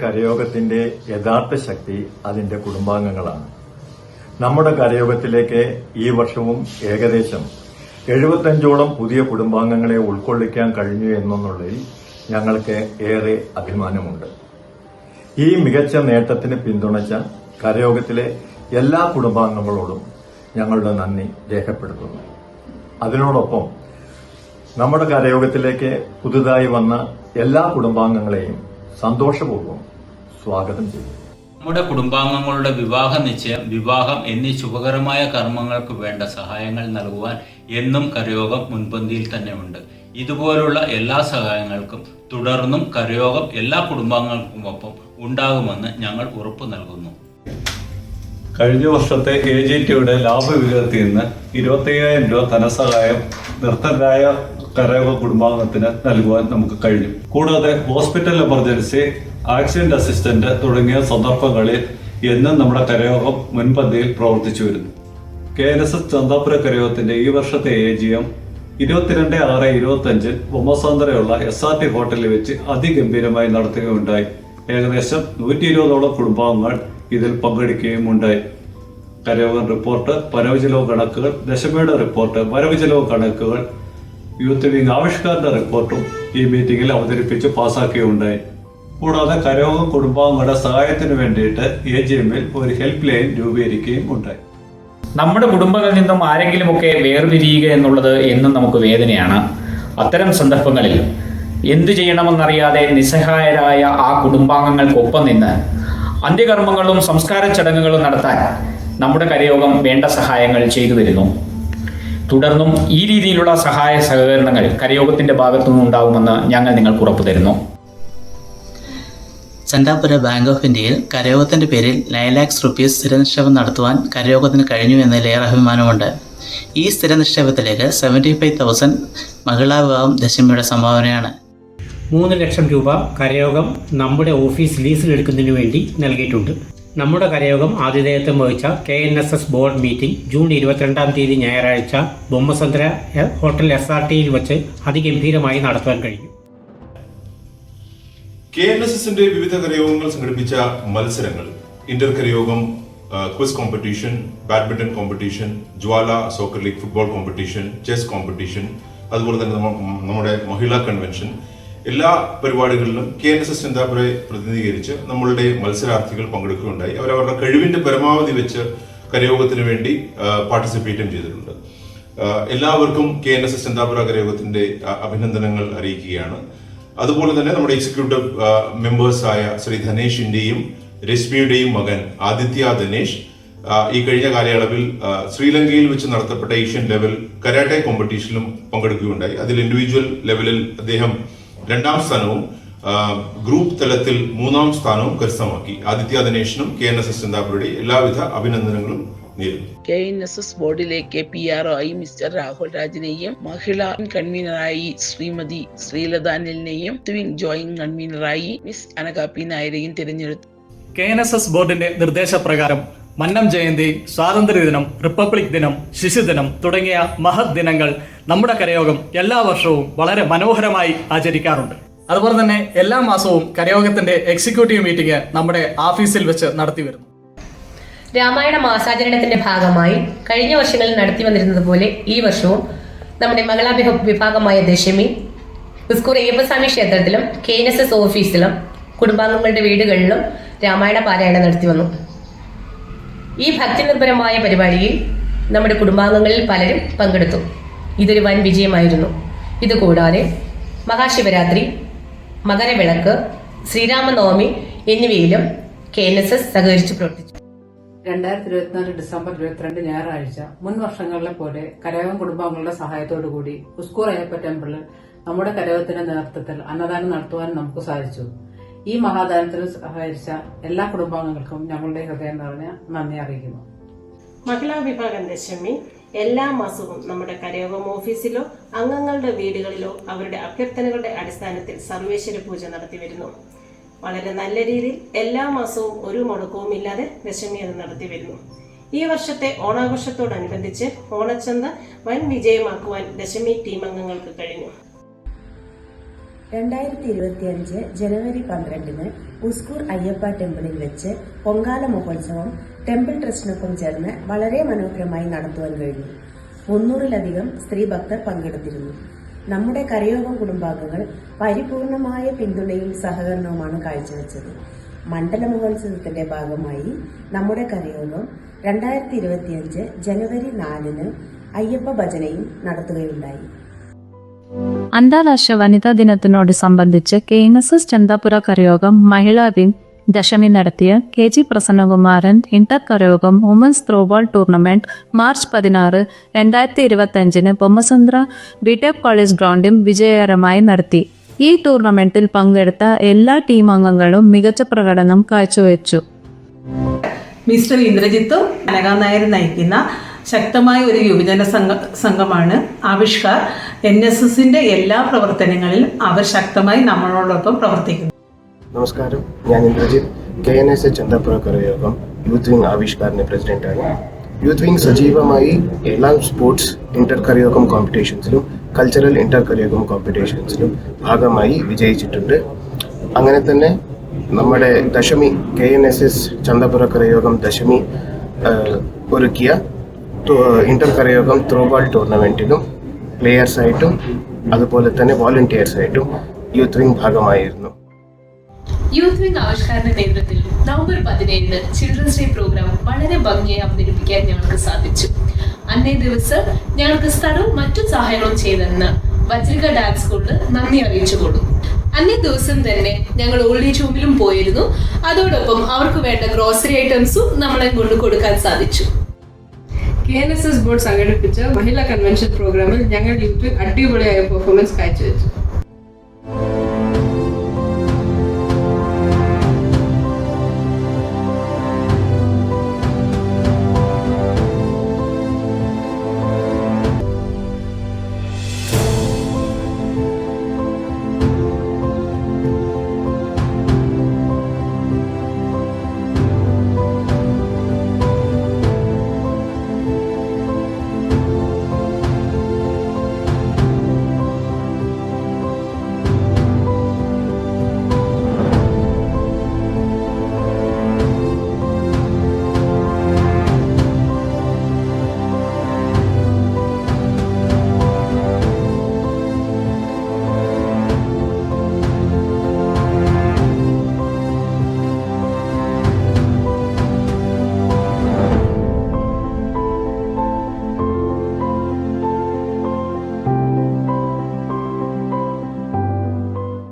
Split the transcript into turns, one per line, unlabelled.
കരയോഗത്തിന്റെ യഥാർത്ഥ ശക്തി അതിന്റെ കുടുംബാംഗങ്ങളാണ്. നമ്മുടെ കരയോഗത്തിലേക്ക് ഈ വർഷവും ഏകദേശം 75ഓളം പുതിയ കുടുംബാംഗങ്ങളെ ഉൾക്കൊള്ളിക്കാൻ കഴിഞ്ഞു എന്നുള്ളതിൽ ഞങ്ങൾക്ക് ഏറെ അഭിമാനമുണ്ട്. ഈ മികച്ച നേട്ടത്തിന് പിന്തുണച്ച കരയോഗത്തിലെ എല്ലാ കുടുംബാംഗങ്ങളോടും ഞങ്ങളുടെ നന്ദി രേഖപ്പെടുത്തുന്നു. അതിനോടൊപ്പം നമ്മുടെ കരയോഗത്തിലേക്ക് പുതുതായി വന്ന എല്ലാ കുടുംബാംഗങ്ങളെയും സന്തോഷപൂർവ്വം സ്വാഗതം ചെയ്യും.
നമ്മുടെ കുടുംബാംഗങ്ങളുടെ വിവാഹ നിശ്ചയം, വിവാഹം എന്നീ ശുഭകരമായ കർമ്മങ്ങൾക്ക് വേണ്ട സഹായങ്ങൾ നൽകുവാൻ എന്നും കരയോഗം മുൻപന്തിയിൽ തന്നെ ഉണ്ട്. ഇതുപോലുള്ള എല്ലാ സഹായങ്ങൾക്കും തുടർന്നും കരയോഗം എല്ലാ കുടുംബാംഗങ്ങൾക്കുമൊപ്പം ഉണ്ടാകുമെന്ന് ഞങ്ങൾ ഉറപ്പു നൽകുന്നു.
കഴിഞ്ഞ വർഷത്തെ AGTയുടെ ലാഭവിഹിതത്തിൽ നിന്ന് 25,000 രൂപ ധനസഹായം നിർത്തരായ കരയോഗ കുടുംബാംഗത്തിന് നൽകുവാൻ നമുക്ക് കഴിഞ്ഞു. കൂടാതെ ഹോസ്പിറ്റൽ എമർജൻസി, ആക്സിഡന്റ് അസിസ്റ്റന്റ് തുടങ്ങിയ സന്ദർഭങ്ങളിൽ എന്നും നമ്മുടെ കരയോഗം മുൻപന്തിയിൽ പ്രവർത്തിച്ചു വരുന്നു. KNSS ചന്താപുര കരയോഗത്തിന്റെ ഈ വർഷത്തെ AGM 22/6/25 ബൊമ്മസാന്തരയുള്ള SRT ഹോട്ടലിൽ വെച്ച് അതിഗംഭീരമായി നടത്തുകയുണ്ടായി. ഏകദേശം 120ഓളം കുടുംബാംഗങ്ങൾ ഇതിൽ പങ്കെടുക്കുകയും ഉണ്ടായി. കരയോഗം റിപ്പോർട്ട്, വരവ് ചെലവ് കണക്കുകൾ, ദശമിയുടെ റിപ്പോർട്ട്, വരവ് ചെലവ് കണക്കുകൾ, യൂത്ത് വിംഗ് ആവിഷ്കാരന്റെ റിപ്പോർട്ടും ഈ മീറ്റിംഗിൽ അവതരിപ്പിച്ച് പാസാക്കുകയുണ്ടായി. കൂടാതെ കരയോഗം കുടുംബാംഗങ്ങളുടെ സഹായത്തിന് വേണ്ടിയിട്ട് AGMൽ ഒരു ഹെൽപ്പ് ലൈൻ രൂപീകരിക്കുകയും ഉണ്ടായി.
നമ്മുടെ കുടുംബങ്ങളിൽ നിന്നും ആരെങ്കിലുമൊക്കെ വേർപിരിയുക എന്നുള്ളത് എന്നും നമുക്ക് വേദനയാണ്. അത്തരം സന്ദർഭങ്ങളിൽ എന്തു ചെയ്യണമെന്നറിയാതെ നിസ്സഹായരായ ആ കുടുംബാംഗങ്ങൾക്കൊപ്പം നിന്ന് അന്ത്യകർമ്മങ്ങളും സംസ്കാര ചടങ്ങുകളും നടത്താൻ നമ്മുടെ കരയോഗം വേണ്ട സഹായങ്ങൾ ചെയ്തു വരുന്നു. തുടർന്നും ഈ രീതിയിലുള്ള സഹായ സഹകരണങ്ങൾ കരയോഗത്തിന്റെ ഭാഗത്തുനിന്ന് ഉണ്ടാകുമെന്ന് ഞങ്ങൾ നിങ്ങൾക്ക് ഉറപ്പു തരുന്നു.
ചന്താപുര ബാങ്ക് ഓഫ് ഇന്ത്യയിൽ കരയോഗത്തിൻ്റെ പേരിൽ 9 lakhs rupees സ്ഥിരനിക്ഷേപം നടത്തുവാൻ കരയോഗത്തിന് കഴിഞ്ഞു എന്നതിലേറെ അഭിമാനമുണ്ട്. ഈ സ്ഥിരനിക്ഷേപത്തിലേക്ക് 75,000 മഹിളാ വിഭാഗം ദശമിയുടെ സംഭാവനയാണ്.
3 ലക്ഷം രൂപ കരയോഗം നമ്മുടെ ഓഫീസ് ലീസിലെടുക്കുന്നതിന് വേണ്ടി നൽകിയിട്ടുണ്ട്. നമ്മുടെ കരയോഗം ആതിഥേയത്വം വഹിച്ച KNSS ബോർഡ് മീറ്റിംഗ് ജൂൺ 22-ാം തീയതി ഞായറാഴ്ച ബൊമ്മസന്ദ്ര ഹോട്ടൽ SRTയിൽ വെച്ച് അതിഗംഭീരമായി നടത്താൻ കഴിഞ്ഞു.
KNSSന്റെ വിവിധ കരയോഗങ്ങൾ സംഘടിപ്പിച്ച മത്സരങ്ങൾ, ഇന്റർ കരയോഗം quiz competition, badminton competition, Jwala soccer league football competition, chess competition, അതുപോലെ തന്നെ നമ്മുടെ മഹിളാ കൺവെൻഷൻ, എല്ലാ പരിപാടികളിലും KNSS ചന്താപുരയെ പ്രതിനിധീകരിച്ച് നമ്മളുടെ മത്സരാർത്ഥികൾ പങ്കെടുക്കുകയുണ്ടായി. അവരവരുടെ കഴിവിന്റെ പരമാവധി വെച്ച് കരയോഗത്തിന് വേണ്ടി പാർട്ടിസിപ്പേറ്റും ചെയ്തിട്ടുണ്ട്. എല്ലാവർക്കും KNSS ചന്താപുര കരയോഗത്തിന്റെ അഭിനന്ദനങ്ങൾ അറിയിക്കുകയാണ്. അതുപോലെ തന്നെ നമ്മുടെ എക്സിക്യൂട്ടീവ് മെമ്പേഴ്സായ ശ്രീ ധനേഷിന്റെയും രശ്മിയുടെയും മകൻ ആദിത്യ ധനേഷ് ഈ കഴിഞ്ഞ കാലയളവിൽ ശ്രീലങ്കയിൽ വെച്ച് നടത്തപ്പെട്ട ഏഷ്യൻ ലെവൽ കരാട്ടെ കോമ്പറ്റീഷനിലും പങ്കെടുക്കുകയുണ്ടായി. അതിൽ ഇൻഡിവിജ്വൽ ലെവലിൽ അദ്ദേഹം 2ാം സ്ഥാനവും ഗ്രൂപ്പ് തലത്തിൽ 3ാം സ്ഥാനവും കരസ്ഥമാക്കി. ആദിത്യ ധനേഷിനും KNSS ചന്താപുരയുടെ എല്ലാവിധ അഭിനന്ദനങ്ങളും നേരുന്നു.
KNSS ബോർഡിലേക്ക് PRO ആയി മിസ്റ്റർ രാഹുൽ രാജിനെയും മഹിളാ കൺവീനറായി ശ്രീമതി ശ്രീലത അനിലിനെയും ജോയിന്റ് കൺവീനറായി മിസ് അനക പി നായരെയും തിരഞ്ഞെടുത്തു.
KNSS ബോർഡിന്റെ നിർദ്ദേശപ്രകാരം മന്നം ജയന്തി, സ്വാതന്ത്ര്യദിനം, റിപ്പബ്ലിക് ദിനം, ശിശുദിനം തുടങ്ങിയ മഹത് ദിനങ്ങൾ നമ്മുടെ കരയോഗം എല്ലാ വർഷവും വളരെ മനോഹരമായി ആചരിക്കാറുണ്ട്. അതുപോലെ തന്നെ എല്ലാ മാസവും കരയോഗത്തിന്റെ എക്സിക്യൂട്ടീവ് മീറ്റിംഗ് നമ്മുടെ ഓഫീസിൽ വെച്ച് നടത്തി വരുന്നു.
രാമായണ മാസാചരണത്തിന്റെ ഭാഗമായി കഴിഞ്ഞ വർഷങ്ങളിൽ നടത്തി വന്നിരുന്നത് പോലെ ഈ വർഷവും നമ്മുടെ മഹിളാ വിഭാഗമായ ദശമി ഉസ്കൂർ അയ്യപ്പസ്വാമി ക്ഷേത്രത്തിലും KNSS ഓഫീസിലും കുടുംബാംഗങ്ങളുടെ വീടുകളിലും രാമായണ പാരായണം നടത്തി വന്നു. ഈ ഭക്തിനിർഭരമായ പരിപാടിയിൽ നമ്മുടെ കുടുംബാംഗങ്ങളിൽ പലരും പങ്കെടുത്തു. ഇതൊരു വൻ വിജയമായിരുന്നു. ഇതുകൂടാതെ മഹാശിവരാത്രി, മകരവിളക്ക്, ശ്രീരാമനവമി എന്നിവയിലും KNSS സഹകരിച്ച് പ്രവർത്തിച്ചു.
2024 ഡിസംബർ 22 ഞായറാഴ്ച മുൻ വർഷങ്ങളിലെ പോലെ കരയോഗം കുടുംബാംഗങ്ങളുടെ സഹായത്തോടുകൂടി ഉസ്കൂർ അയ്യപ്പ ടെമ്പിളിൽ നമ്മുടെ കരയോഗത്തിന്റെ നേതൃത്വത്തിൽ അന്നദാനം നടത്തുവാൻ നമുക്ക് സാധിച്ചു. ഈ മഹാദാനത്തിന് സഹായിച്ച എല്ലാ കുടുംബാംഗങ്ങൾക്കും ഞങ്ങളുടെ ഹൃദയം നിറഞ്ഞ നന്ദി അറിയിക്കുന്നു.
മഹിളാ വിഭാഗം ദശമി എല്ലാ മാസവും നമ്മുടെ കരയോഗം ഓഫീസിലോ അംഗങ്ങളുടെ വീടുകളിലോ അവരുടെ അഭ്യർത്ഥനകളുടെ അടിസ്ഥാനത്തിൽ സർവേശ്വര പൂജ നടത്തി വരുന്നു. വളരെ നല്ല രീതിയിൽ എല്ലാ മാസവും ഒരു മുടക്കവും ഇല്ലാതെ ദശമി അത് നടത്തി വരുന്നു. ഈ വർഷത്തെ ഓണാഘോഷത്തോടനുബന്ധിച്ച് ഓണച്ചന്ത വൻ വിജയമാക്കുവാൻ ദശമി ടീം അംഗങ്ങൾക്ക് കഴിഞ്ഞു.
2025 ജനുവരി 12 ഉസ്കൂർ അയ്യപ്പ ടെമ്പിളിൽ വെച്ച് പൊങ്കാല മഹോത്സവം ടെമ്പിൾ ട്രസ്റ്റിനൊപ്പം ചേർന്ന് വളരെ മനോഹരമായി നടത്തുവാൻ കഴിഞ്ഞു. 300-ലധികം സ്ത്രീ ഭക്തർ പങ്കെടുത്തിരുന്നു. നമ്മുടെ കരയോഗം കുടുംബാംഗങ്ങൾ പരിപൂർണമായ പിന്തുണയും സഹകരണവുമാണ് കാഴ്ചവെച്ചത്. മണ്ഡല മഹോത്സവത്തിന്റെ ഭാഗമായി നമ്മുടെ കരയോഗം 2025 ജനുവരി 4 അയ്യപ്പ ഭജനയും നടത്തുകയുണ്ടായി.
അന്താരാഷ്ട്ര വനിതാ ദിനത്തോടനുബന്ധിച്ച് KNSS ചന്ദാപുര കരയോഗം മഹിളാ വിംഗ് ദശമി നടത്തിയ KG പ്രസന്നകുമാരൻ ഇന്റർ കരയോഗം women's throwball tournament March 16, 2025 Bommasandra BTech college ഗ്രൗണ്ടിൽ വിജയകരമായി നടത്തി. ഈ ടൂർണമെന്റിൽ പങ്കെടുത്ത എല്ലാ ടീം അംഗങ്ങളും മികച്ച പ്രകടനം കാഴ്ചവെച്ചു.
മിസ്റ്റർ ഇന്ദ്രജിത്തും അനഘ നായർ നയിക്കുന്ന ശക്തമായ ഒരു യുവജന സംഘമാണ് ആവിഷ്കാർ. NSSന്റെ എല്ലാ പ്രവർത്തനങ്ങളിലും അവർ ശക്തമായി നമ്മളോടൊപ്പം പ്രവർത്തിക്കുന്നു.
നമസ്കാരം, ഞാൻ ഇന്ദ്രജിത്ത്, KNSS ചന്ദാപുര കരയോഗം യൂത്ത് വിംഗ് ആവിഷ്കാറിന്റെ പ്രസിഡന്റാണ്. യൂത്ത് വിംഗ് സജീവമായി എല്ലാ സ്പോർട്സ് ഇന്റർ കരയോഗം കോമ്പറ്റീഷൻസിലും കൾച്ചറൽ ഇന്റർ കരയോഗം കോമ്പറ്റീഷൻസിലും ഭാഗമായി വിജയിച്ചിട്ടുണ്ട്. അങ്ങനെ തന്നെ നമ്മുടെ ദശമി KNSS ചന്ദാപുര കരയോഗം ദശമി ഒരുക്കിയ ഇന്റർ കരയോഗം ത്രോബോൾ ടൂർണമെന്റിലും പ്ലേയേഴ്സായിട്ടും അതുപോലെ തന്നെ വോളണ്ടിയേഴ്സായിട്ടും യൂത്ത് വിംഗ് ഭാഗമായിരുന്നു.
യൂത്ത് വിംഗ് ആവിഷ്കാരന്റെ നേതൃത്വത്തിൽ നവംബർ 17 ചിൽഡ്രൻസ് ഡേ പ്രോഗ്രാം വളരെ ഭംഗിയായി അവതരിപ്പിക്കാൻ ഞങ്ങൾക്ക് സാധിച്ചു. അന്നേ ദിവസം ഞങ്ങൾക്ക് സ്ഥലവും മറ്റു സഹായങ്ങളും ചെയ്തെന്ന് വജ്രിക ഡാൻസ് സ്കൂളിൽ നന്ദി അറിയിച്ചുകൊള്ളു. അന്നേ ദിവസം തന്നെ ഞങ്ങൾ ഓൾഡ് ഏജ് ഹോമിലും പോയിരുന്നു. അതോടൊപ്പം അവർക്ക് വേണ്ട ഗ്രോസറി ഐറ്റംസും നമ്മളെ കൊണ്ട് കൊടുക്കാൻ സാധിച്ചു.
KNSS ബോർഡ് സംഘടിപ്പിച്ച മഹിളാ കൺവെൻഷൻ പ്രോഗ്രാമിൽ ഞങ്ങൾ യൂത്ത് അടിപൊളിയായ പെർഫോമൻസ് കാഴ്ചവെച്ചു.